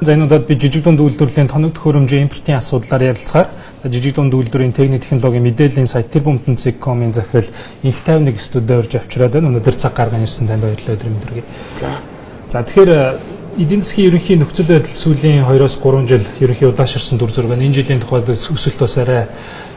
За энэ удаад би жижиг дунд үйлдвэрлэлийн тоног төхөөрөмжийн импортын асуудлаар ярилцахаар жижиг дунд үйлдвэрийн техник технологийн мэдээллийн сайт ter.ceg.com-ын захирал Инх 51 студид орж авчираад байна. Өнөөдөр цаг гарган ирсэн танд баярлалаа өдрийн мэдрэг. За тэгэхээр эдийн засгийн ерөнхий нөхцөл байдал сүүлийн 2-3 жил ерөнхий удаашрсан дүр зураг нь энэ жилийн тухайд өсөлт бас арай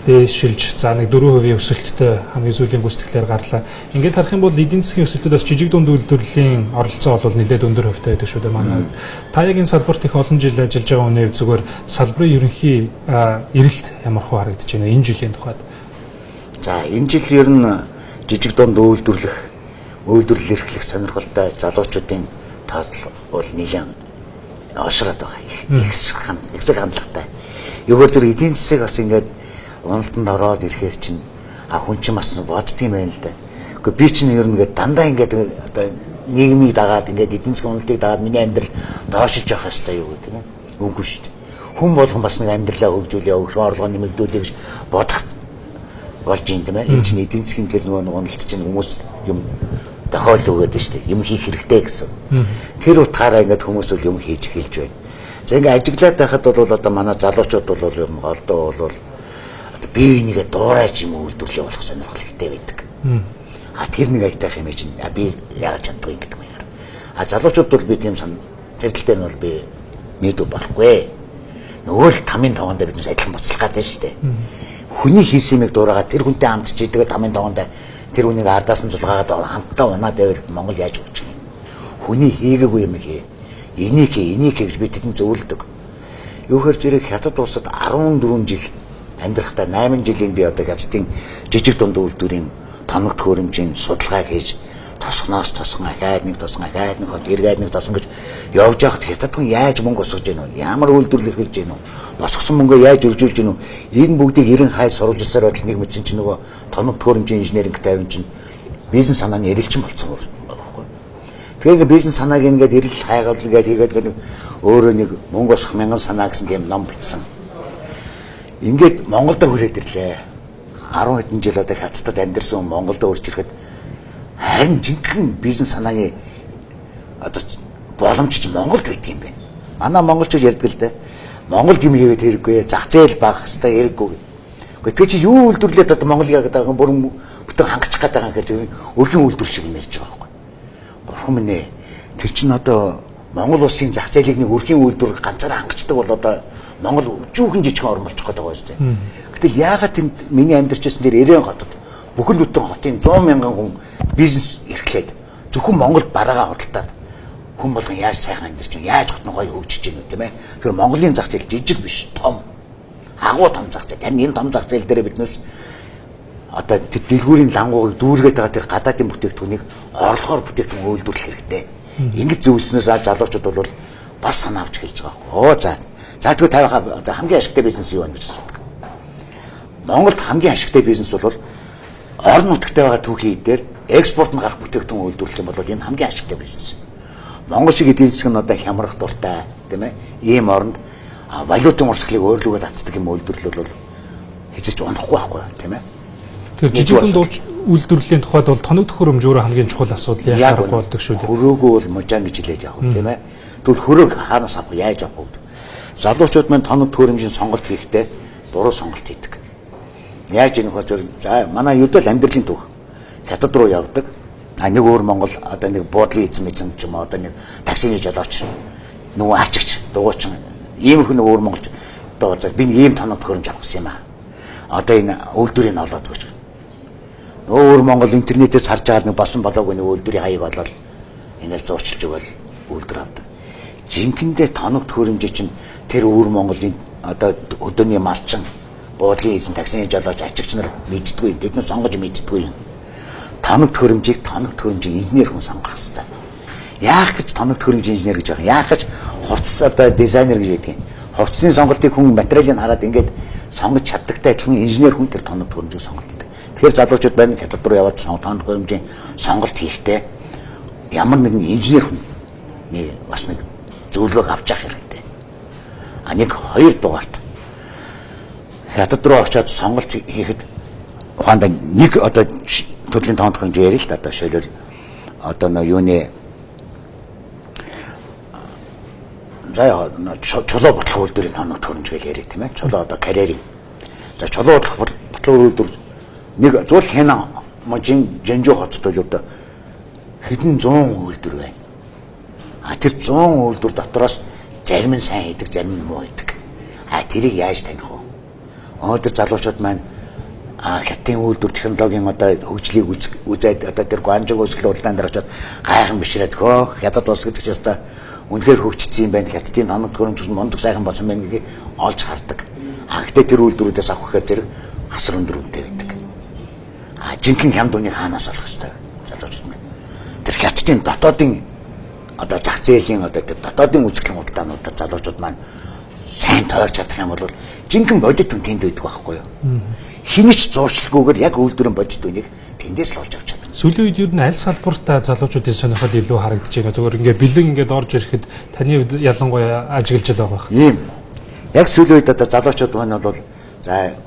дээшилж за нэг 4% өсөлттэй хамгийн сүүлийн гүйцэтгэлээр гарлаа. Ингээд харах юм бол эдийн засгийн өсөлтөд бас жижиг дунд үйлдвэрлэлийн оролцоо бол нэлээд өндөр хувьтай байдаг шүү дээ манай. Та яг энэ салбарт их олон жил ажиллаж байгаа үнэ зүгээр салбарын ерөнхий эрэлт ямар хөө харагдаж байна энэ жилийн тухайд. За энэ жил ер нь жижиг дунд үйлдвэрлэл эрхлэх сонирхолтой залуучуудын тоотл бол нэлээд ошроод байгаа. Ихсэг хандлагатай. Ёгоор зөв эдийн засаг бас ингээд уналтанд ороод ирэхээр чинь хүн чинь бас боддгийм байна л да. Гэхдээ би чинь ер нь ингээд дандаа ингээд одоо нийгмийг дагаад ингээд эдийн засгийн уналтыг дагаад миний амьдрал доошилж явах хэрэгтэй юу гэдэг нь үгүй шүү дээ. Хүн болгон бас нэг амьдралаа хөгжүүлээ, өвчин орлого нэмэгдүүлээ гэж бодох болж юм тийм ээ. Энэ чинь эдийн засгийн тэр нөгөө уналт чинь хүмүүс юм тохиол өгöd шүү дээ. Юм хийх хэрэгтэй гэсэн. Тэр утгаараа ингээд хүмүүс бол юм хийж эхэлж байна. За ингээд ажиглаад байхад бол одоо манай залуучууд бол юм голдоо бол бие бинийгээ дуурайж юм үйлдвэрлэе болох сонирхол ихтэй байдаг. Тэр нэг айтайх юм чинь би яаж чаддгүй гэдэг юм яа. Залуучууд бол би тийм тэр тал дээр нь бол би мэдүү болохгүй. Нөгөө л тамийн тоогонд биднээс адилхан буцлах гэдэг шүү дээ. Хүний хийсэн юмыг дуурайгаад тэр хүнтэй хамтж идэгээ тамийн тоогонд тэр хүнийг ардаас нь зулгаагаад хамтдаа унаад байвал Монгол яаж өгч юм. Хүний хийгээгүй юм хий. Энийг гэж би тэдэнд зөвлөдөг. Юу хэр зэрэг хятад улсад 14 жил амьдрахтаа 8 жилийн би одоо хятадын жижиг дунд үйлдвэрийн тоног төхөөрөмжийн судалгаа хийж тосгоноос тосгон ахаад нэг хот эргээд нэг тосгон гэж явж байхад хятад хүн яаж мөнгө босгож гэнэ вэ? Ямар үйлдвэрлэл эрхэлж гэнэ вэ? Босгосон мөнгөө яаж өржүүлж гэнэ вэ? Энэ бүгдийг 90 хай сурвалж өсөр байтал нэг мэдсэн чинь нөгөө тоног төхөөрөмжийн инженеринг тавин чинь бизнес санааны эрэлчин болсон байхгүй. Тэгэхээр бизнес санааг ингээд эрэл хайгаал гээд хийгээд өөрөө нэг мөнгө босгох 1000 санаа гэсэн тийм ном бичсэн. Ингээд Монголд хүрээд ирлээ. 10 хэдэн жил одоо хятадд амьдэрсэн Монголд өрч ирэхэд харин жинхэнэ бизнес санааны одоо боломж ч Монголд байт юм байна. Манай монголчууд ярьдаг л дээ. Монголд юм хийгээд хэрэггүй, зах зээл бага хэвээр хэрэггүй. Гэхдээ чи юу үйлдвэрлээд одоо Монгол яагаад байгаа бүрэн бүтэн хангах гээд байгаа гэхээр өрхийн үйлдвэр шиг юм ярьж байгаа байхгүй. Бурхан минь ээ. Тэр чинь одоо Монгол улсын зах зээлийг нэг өрхийн үйлдвэр ганцаараа хангацдаг бол одоо Монгол өчүүхэн жижигхэн орн болчих гээд байгаа юм шүү дээ. Гэтэл яагаад тэнд миний амьдарчсэн дээр 90 хотод бүхэл бүтэн хотын 100,000 хүн бизнес эрхлээд зөвхөн Монголд бараагаа хөдөлтаад хүн болгон яаж сайхан амьдарч чинь яаж хотно гоё хөгжиж чинь тийм ээ. Тэгэхээр Монголын зах зээл жижиг биш, том. Агуу том зах зээл. Харин энэ том зах зээл дээр биднээс одоо тэр дэлгүүрийн лангуугыг дүүргээд байгаа тэр гадаадын бүтээгдэхүүнийг орлогоор бүтээгдэхүүн үйлдвэрлэх хэрэгтэй. Ингэж зөвлснөөс залуучууд бол бас санаа авч хэлж байгаа. За тэгвэл тавихаа хамгийн ашигтай бизнес юу вэ гэж асуудаг. Монголд хамгийн ашигтай бизнес бол орон нутагт байгаа түүхий дээр экспорт нь гарах бүтээгдэхүүн үйлдвэрлэх юм бол энэ хамгийн ашигтай бизнес. Монгол шиг эдийн засаг нь одоо хямрах дуртай тийм ээ. Ийм оронд валютын урсгалыг өөрлөгөө татдаг юм үйлдвэрлэл бол хэзээ ч унахгүй байхгүй тийм ээ. Тэр жижиг дунд үйлдвэрлэлийн тухайд бол тоног төхөөрөмж өөрөө хамгийн чухал асуудал яагаад болдог шүү дээ. Хөрөөгөө бол мужаан гэж хэлээд явах тийм ээ. Тэгвэл хөрөөг хаанаас авах яаж авах вэ? Залуучууд маань тоног төхөөрөмжийн сонголт хийхдээ буруу сонголт хийдэг. Яаж ийм хөө за манай юуд л амьдралын түүх хятад руу явдаг. Нэг өөр Монгол одоо нэг буудлын эзэм ч юм уу одоо нэг таксины жолооч нөгөө ачигч дугуйч иймэрхүү нэг өөр монголч одоо би ийм тоног төхөөрөмж авах гэсэн юм аа. Одоо энэ үйлдвэрийг олоод өгч. Нөгөө өөр Монгол интернетээс харж байгаа нэг босон болоогүй нэг үйлдвэрийн хаяг болоод ингээл зурчилж өгөөл үйлдвэр авдаг. Жинхэнэ тоног төхөөрөмж чинь тэр өөр Монголын одоо өдөөний малчин буудлын эзэн таксины жолооч ачигч нар мэддэггүй. Тэд нар сонгож мэддэггүй юм. Тоног төхөөрөмжийн инженер хүн сонгох хэрэгтэй. Яах гэж тоног төхөөрөмжийн инженер гэж байгаа. Яах гэж хувцас одоо дизайнер гэж байдаг юм. Хувцсны сонголтыг хүн материалыг хараад ингээд сонгож чаддагтай адилхан инженер хүн тэр тоног төхөөрөмжийг сонголт хийдэг. Тэгэхээр залуучууд байна хятад руу яваад тоног төхөөрөмжийн сонголт хийхдээ ямар нэгэн инженер хүн бас нэг зөвлөгөө авч явах хэрэгтэй. Нэг хоёр дугаарт хятад руу очиод сонголт хийхэд ухаандаа нэг одоо төрлийн тоног төхөөрөмж ярил л да одоо жишээлбэл одоо юуны за чулуу бодлого үйлдвэрийн тоног төхөөрөмж гэж яриа тийм ээ. Чулуу одоо карьерийн. За чулуу бодлого үйлдвэр нэг зөвл хянаа можин Жэнжүү хотод бол одоо хэдэн 100 үйлдвэр байна. А тэр 100 үйлдвэр дотроос зарим нь сайн хийдэг, зарим нь муу хийдэг. А тэрийг яаж таних вэ? Өнөөдөр залуучууд маань хятадын үйлдвэр технологийн одоо хөгжлийг үзээд одоо тэр Гуанчжоу өсгөл уралдаан дээр очиод гайхан бишрээд хөө хятад улс гэдэг чинь одоо үнэхээр хөгжсөн юм байна. Хятадын тоног төхөөрөмж мундаг сайхан болсон байна гэдгийг олж хардаг. Гэхдээ тэр үйлдвэрүүдээс авах гэхээр зэрэг асар өндөр үнэтэй байдаг. Жинхэнэ хямд үнийг хаанаас олох ёстой вэ? Залуучууд маань. Тэр хятадын дотоодын одоо зах зээлийн одоо тэр дотоодын үзэсгэлэн худалдаануудад залуучууд маань сайн тойрч чадах юм бол жинхэнэ бодит үн тэнд байдаг байхгүй юу? Хинч зуршилгүйгээр яг үйлдвэрийн бодит үнийг тэндээс л олж авч чадна. Сүүлийн үед юу н аль салбарт залуучуудын сонирхол илүү харагдаж байна. Зөвхөн ингээ бэлэн ингээд орж ирэхэд таны хувьд ялангуяа ажиглаж байгаа байх. Ийм. Яг сүүлийн үед одоо залуучууд маань бол за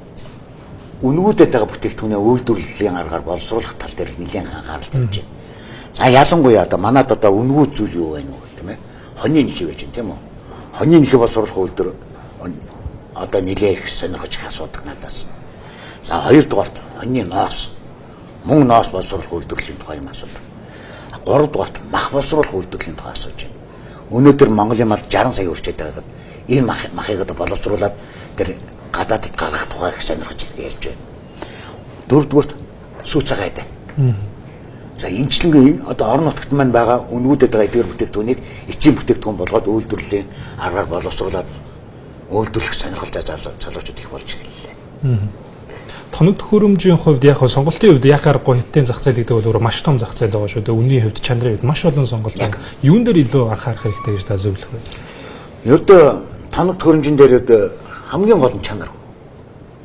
үнгүүдэд байгаа бүтээгдэхүүнээ үйлдвэрлэлийн аргаар боловсруулах тал дээр нэлээд анхаарал тавьж байна. За ялангуяа одоо манад одоо үнгүүд зүйл юу байна вэ тийм ээ? Хоньны нэхий байж байна тийм үү? Хоньны нэхий боловсруулах үйлдвэр одоо нэлээд их сонирхож их асуудаг надаас. За хоёрдугаарт хоньны ноос, мөн ноос боловсруулах үйлдвэрлэлийн тухай юм асуудаг. Гуравдугаарт мах боловсруулах үйлдвэрлэлийн тухай асууж байна. Өнөөдөр Монголын мал 60 сая хүрчээд байгаа. Энэ махыг одоо боловсруулаад тэр гадаадд гаргах тухай их сонирхож ярьж байна. Дөрөвдүгээрт сүүц цагаатай. За эмчилгээ одоо орон нутагт маань байгаа үнгүүдэд байгаа эдгээр бүтээгдэхүүнийг эцсийн бүтээгдэхүүн болгоод үйлдвэрлэлийн аргаар боловсруулаад үйлдвэрлэх сонирхолтой залуучууд их болж эхэллээ. Тоног төхөөрөмжийн хувьд яг сонголтын хувьд яг аргагүй хятадын зах зээл гэдэг бол маш том зах зээл байгаа шүү дээ. Үнийн хувьд, чанарын хувьд маш олон сонголт байна. Юун дээр илүү анхаарах хэрэгтэй гэж та зөвлөх вэ? Ердөө тоног төхөөрөмжийн дээр хамгийн гол нь чанар.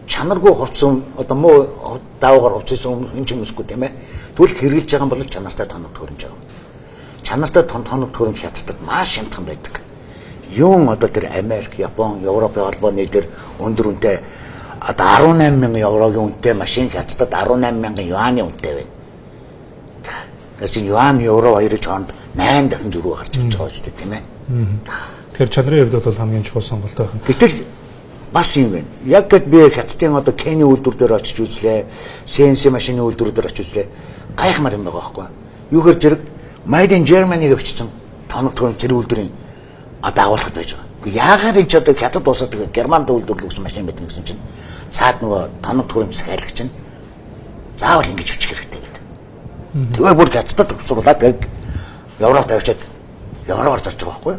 Чанаргүй хувцсан одоо муу даавгаар хувцсан юм хүмүүсгүй тийм ээ. Тэгвэл хэрэгжилж байгаа бол чанартай тоног төхөөрөмж байгаа. Чанартай тоног төхөөрөмж хятадд маш хямдхан байдаг. Юун одоо тэр Америк, Япон, Европын холбооны тэр өндөр үнэтэй одоо 18,000 еврогийн үнэтэй машин хятадд 18,000 юаны үнэтэй байна. Тэр чинь юан евро хоёрын хооронд 8 дахин зөрүү гарч ирж байгаа шүү дээ тийм ээ. Тэгэхээр чанарын хувьд бол хамгийн чухал сонголт байх. Гэтэл бас юм байна. Яг гэд би хятадын одоо Кени үйлдвэр дээр очиж үзлээ. CNC машины үйлдвэр дээр очиж үзлээ. Гайхмаар юм байгаа байхгүй. Юугаар зэрэг Made in Germany-г өчсөн тоног төхөөрөмж тэр үйлдвэрийн одоо агуулгад байж байгаа. Яагаад энэ ч одоо хятад улсад Германд үйлдвэрлэгсэн машин байдаг гэсэн чинь цаад нөгөө тоног төхөөрөмж захиалагч нь заавал ингэж хүчих хэрэгтэй гэдэг. Тэгээ бүр хятадд сурлаад Европ тавьчаад Европоор зарж байгаа байхгүй.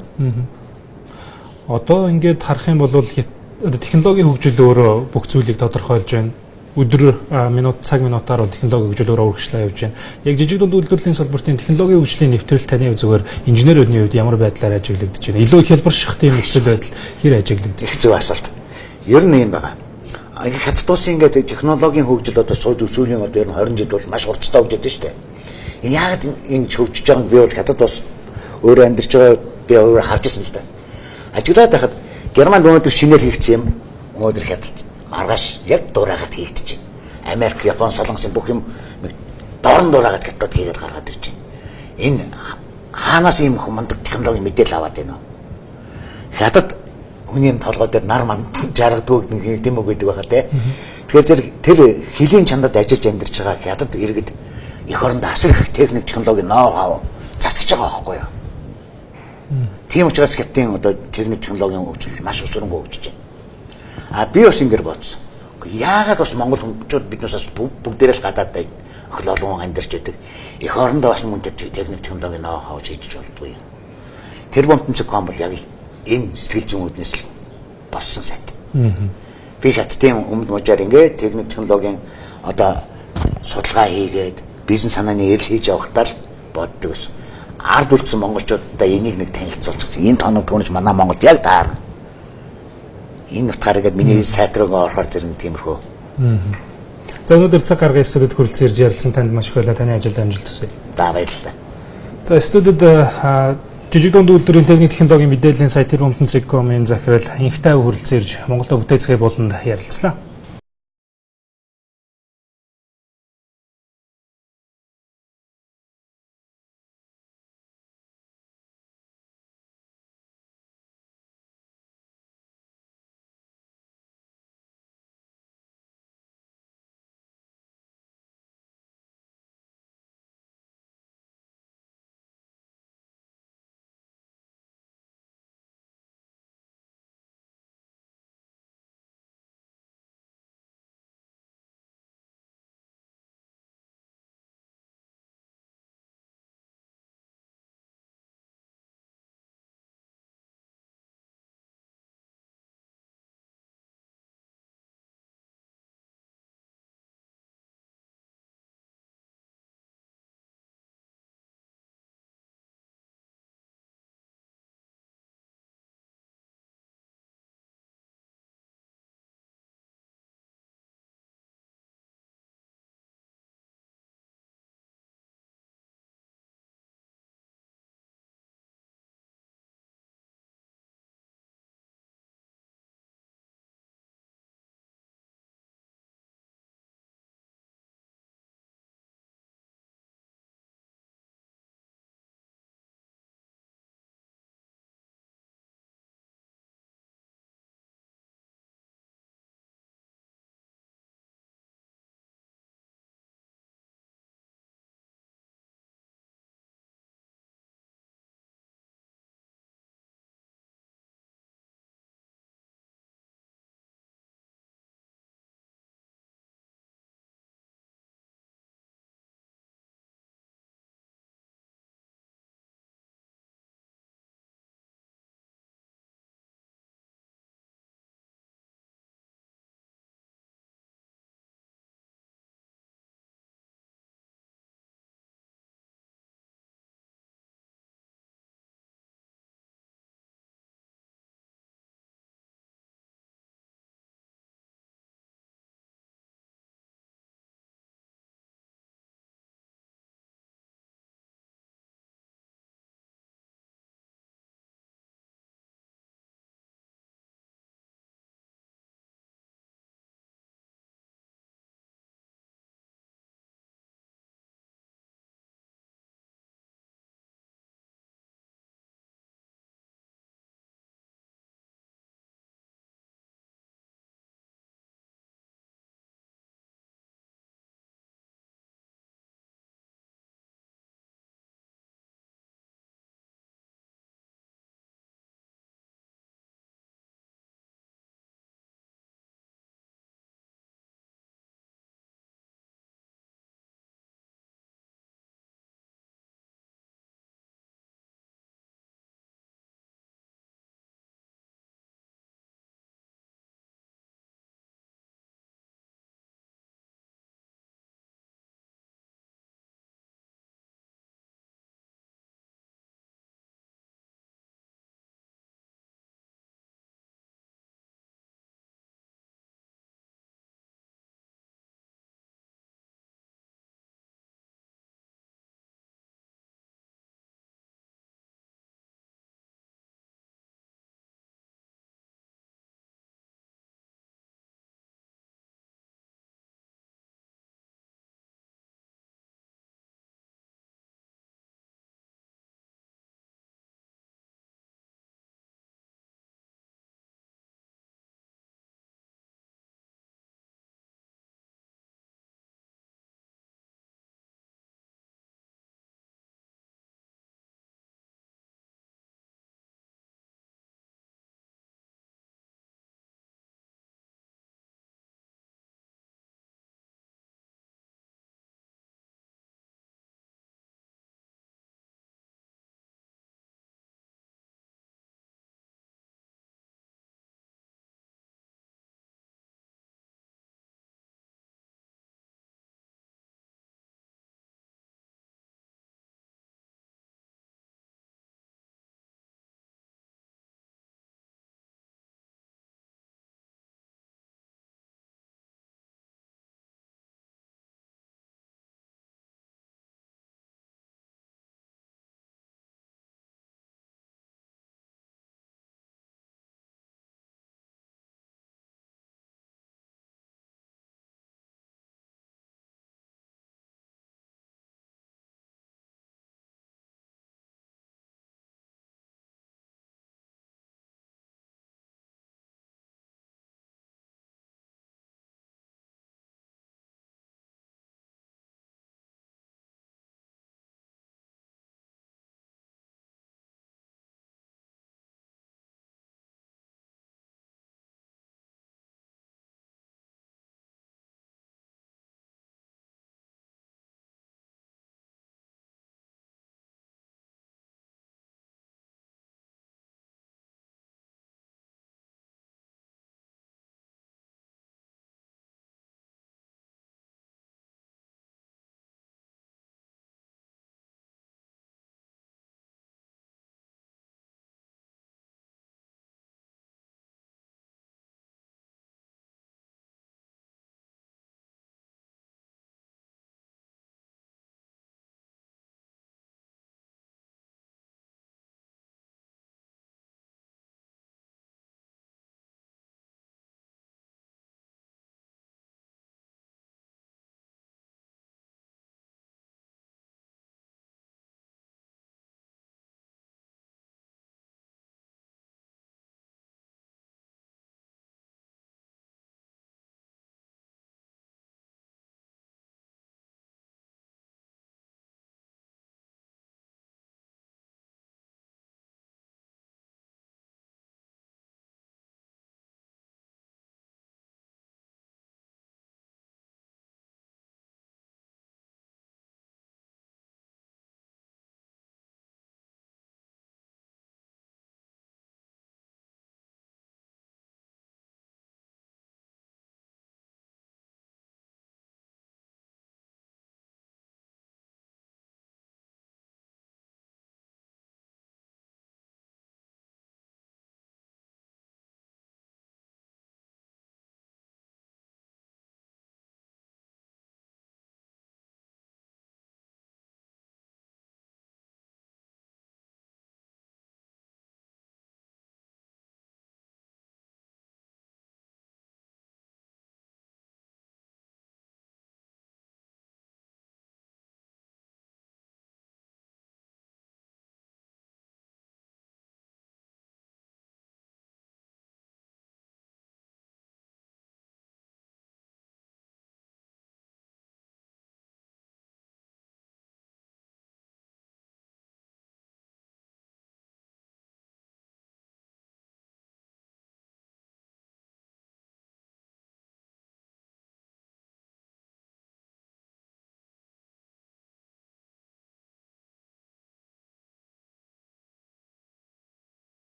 Одоо ингээд харах юм бол технологийн хөгжил өөрөө бүх зүйлийг тодорхойлж байна. Өдөр цаг минутаар бол технологийн хөгжил өөрөө үргэлжлээ явж байна. Яг жижиг дунд үйлдвэрлэлийн салбартын технологийн хөгжлийн нэвтрэл таны зүгээр инженерийн хувьд ямар байдлаар ажиглагдаж байна? Илүү хялбарших тийм нөхцөл байдал хэр ажиглагдаж? Их зөв асуулт. Ер нь юм байна. Хятад улсын ингээд технологийн хөгжил одоо сүүлийн одоо ер нь 20 жил бол маш хурцтай хөгжиж шүү дээ. Яагаад энэ хөгжиж байгаа нь би бол хятад улс өөрөө амьдарч байгаа би өөрөө харж ирсэн л да. Ажиглаад байхад Германд өнөөдөр шинээр хийгдсэн юм өнөөдөр хятад маргааш яг дураагаад хийгдэж байна. Америк, Япон, Солонгосын бүх юм дорн дураагаад хятад хийгээд гаргаад ирж байна. Энэ хаанаас ийм хүмүндэг технологи мэдээлэл аваад байна вэ? Хятад хүний толгой дээр нар манд жаргадаг тийм үг гэдэг байгаа те. Тэгэхээр тэр хилийн чандад ажиллаж амьдарч байгаа хятад иргэд эх оронд асар их техник технологи ноу-хау цацж байгаа байхгүй юу? Тийм учраас хятадын одоо техник технологийн хөгжил маш өсөрөнгө хөгжиж байна. Би бас ингэж бодсон. Яагаад бас монгол хүмүүс биднээс бүгдээрээ л гадаад өхлөөлөн амьдарч байдаг. Эх орондоо бас мөн техник технологи ноу-хау хийж болдгоо юм. Тэр бомтонцгом бол яг л энэ сэтгэл зүйн үүднээс л болсон сайт. Би хятадын өмнө мужаар ингээд техник технологийн одоо судалгаа хийгээд бизнес санааны эрэл хийж явахдаа л боддог гэсэн. Ард үлдсэн монголчуудаа энийг нэг танилцуулчих. Энэ тоног төхөөрөмж манай Монголд яг таарна. Энэ утгаараа миний сайт руугаа орохоор зэрэг тиймэрхүү. За өнөөдөр цаг гаргаж студид хүрэлцэн ирж ярилцсан танд маш их баярлалаа. Таны ажилд амжилт хүсье. За баярлалаа. За студид жижиг дунд үйлдвэрийн техник технологийн мэдээллийн сайт тэр бомтон.com-ын захирал Инхтай хүрэлцэн ирж Монголд бүтээцгээ болонд ярилцлаа.